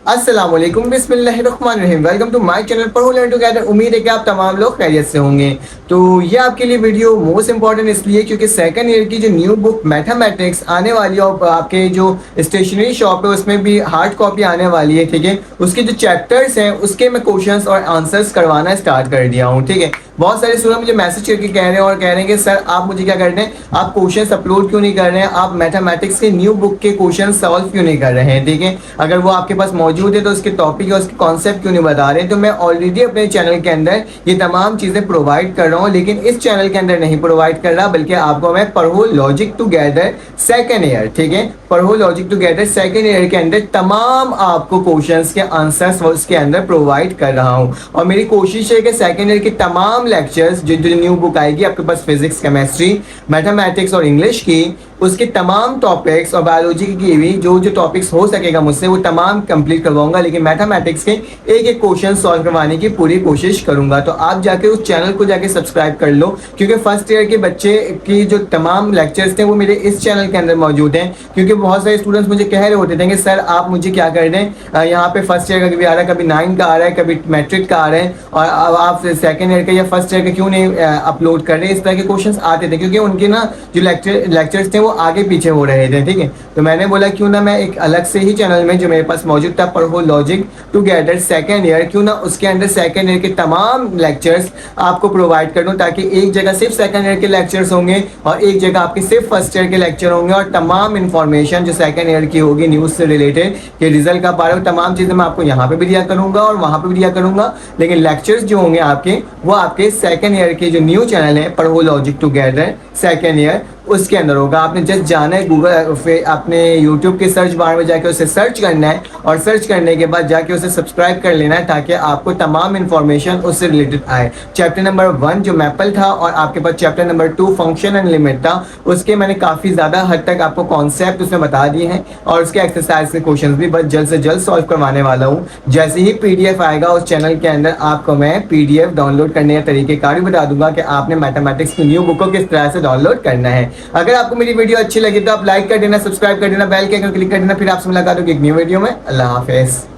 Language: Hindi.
अस्सलाम वालेकुम, बिस्मिल्लाहिर्रहमानिर्रहीम। वेलकम टू माय चैनल पढ़ो लर्न टुगेदर। उम्मीद है कि आप तमाम लोग खैरियत से होंगे। तो ये आपके लिए वीडियो मोस्ट इंपॉर्टेंट इसलिए क्योंकि सेकंड ईयर की जो न्यू बुक मैथमेटिक्स आने वाली है और आपके जो स्टेशनरी शॉप है उसमें भी हार्ड कॉपी आने वाली है, ठीक है। उसके जो चैप्टर्स हैं उसके मैं क्वेश्चंस और आंसर्स करवाना स्टार्ट कर दिया हूँ, ठीक है। बहुत सारे स्टूडेंट मुझे मैसेज करके कह रहे हैं और कह रहे हैं कि सर आप मुझे क्या कर रहे हैं, आप क्वेश्चंस अपलोड क्यों नहीं कर रहे हैं, आप मैथमेटिक्स के न्यू बुक के क्वेश्चन सॉल्व क्यों नहीं कर रहे हैं, ठीक है। अगर वो आपके पास मौजूद है तो उसके टॉपिक या उसके कॉन्सेप्ट क्यों नहीं बता रहे हैं। तो मैं ऑलरेडी अपने चैनल के अंदर ये तमाम चीज़ें प्रोवाइड कर रहा हूँ, लेकिन इस चैनल के अंदर नहीं प्रोवाइड कर रहा, बल्कि आपको मैं पढ़ो लॉजिक टुगेदर सेकेंड ईयर, ठीक है, पढ़ो लॉजिक टुगेदर सेकेंड ईयर के अंदर तमाम आपको क्वेश्चंस के आंसर्स उसके अंदर प्रोवाइड कर रहा हूँ। और मेरी कोशिश है कि सेकेंड ईयर के तमाम लेक्चर्स जो न्यू बुक आएगी आपके पास फिजिक्स, केमिस्ट्री, मैथमेटिक्स और इंग्लिश की, उसके तमाम टॉपिक्स और बायोलॉजी की भी जो जो टॉपिक्स हो सकेगा मुझसे वो तमाम कंप्लीट करवाऊंगा, लेकिन मैथमेटिक्स के एक एक क्वेश्चन सॉल्व करवाने की पूरी कोशिश करूंगा। तो आप जाके उस चैनल को जाके सब्सक्राइब कर लो, क्योंकि फर्स्ट ईयर के बच्चे की जो तमाम लेक्चर्स थे वो मेरे इस चैनल के अंदर मौजूद हैं। क्योंकि बहुत सारे स्टूडेंट्स मुझे कह रहे होते थे कि सर आप मुझे क्या कर रहे हैं, यहाँ पे फर्स्ट ईयर का कभी आ रहा है, कभी 9 का आ रहा है, कभी मैट्रिक का आ रहा है, और अब आप सेकेंड ईयर का या फर्स्ट ईयर का क्यों नहीं अपलोड कर रहे हैं। इस तरह के क्वेश्चन आते थे क्योंकि उनके ना जो लेक्चर्स थे वो आगे पीछे हो रहे थे, ठीक है। तो मैंने बोला क्यों ना मैं एक अलग से ही चैनल में जो मेरे पास मौजूद था पढ़ो लॉजिक टुगेदर सेकेंड ईयर, क्यों ना उसके अंदर सेकेंड ईयर के तमाम लेक्चर्स आपको प्रोवाइड कर दूं, ताकि एक जगह सिर्फ सेकेंड ईयर के लेक्चर्स होंगे और एक जगह आपके सिर्फ फर्स्ट ईयर के लेक्चर होंगे, और तमाम इंफॉर्मेशन जो सेकेंड ईयर की होगी न्यूज़ से रिलेटेड कि रिजल्ट कब आ रहा है, तमाम चीज़ें मैं आपको यहाँ पे भी दिया करूँगा और वहाँ पे भी दिया करूँगा। लेकिन लेक्चर्स जो होंगे आपके वो आपके सेकेंड ईयर के जो न्यू चैनल है पढ़ो लॉजिक टुगेदर सेकेंड ईयर उसके अंदर होगा। आपने जस्ट जाना है गूगल पे, अपने यूट्यूब के सर्च बार में जाके उसे सर्च करना है और सर्च करने के बाद जाके उसे सब्सक्राइब कर लेना है, ताकि आपको तमाम इन्फॉर्मेशन उससे रिलेटेड आए। चैप्टर नंबर 1 जो मैपल था और आपके पास chapter number 2 function and limit था, उसके मैंने काफ़ी ज़्यादा हद तक आपको कॉन्सेप्ट उसमें बता दिए हैं और उसके एक्सरसाइज के क्वेश्चन भी बस जल्द से जल्द सॉल्व करवाने वाला हूँ। जैसे ही PDF आएगा उस चैनल के अंदर आपको मैं PDF डाउनलोड करने का तरीक़ेकार भी बता दूंगा कि आपने मैथमेटिक्स की न्यू बुक को किस तरह से डाउनलोड करना है। अगर आपको मेरी वीडियो अच्छी लगी तो आप लाइक कर देना, सब्सक्राइब कर देना, बेल के आइकन क्लिक कर देना। फिर आपसे मुलाकात होगी एक न्यू वीडियो में। अल्लाह हाफिज़।